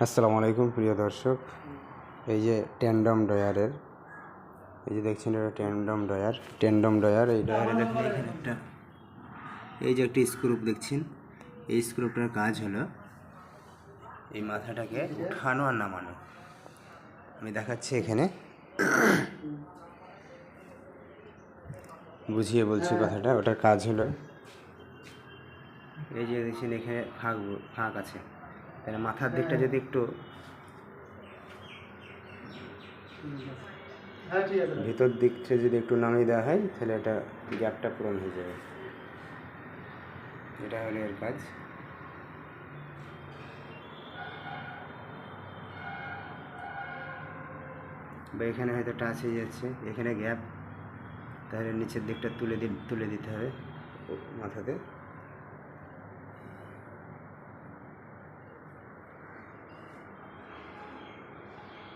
আসসালামু আলাইকুম প্রিয় দর্শক। এই যে ট্যান্ডম ডয়ারের, এই যে দেখছেন এটা ট্যান্ডম ডয়ার। এই ডয়ারে দেখেন এখানে একটা, এই যে একটা স্ক্রু দেখছেন। এই স্ক্রুটার কাজ হলো এই মাথাটাকে উঠানো আর নামানো। আমি দেখাচ্ছি এখানে, বুঝিয়ে বলছি কথাটা। ওটার কাজ হলো এই যে দেখছেন এখানে ফাঁক আছে, তাহলে মাথার দিকটা যদি একটু ভিতর দিকটা যদি একটু নামিয়ে দেওয়া হয় তাহলে এটা গ্যাপটা পূরণ হয়ে যাবে। এটা হলো এর কাজ। বা এখানে হয়তো টাচ হয়ে যাচ্ছে, এখানে গ্যাপ, তাহলে নিচের দিকটা তুলে দিতে হবে মাথাতে।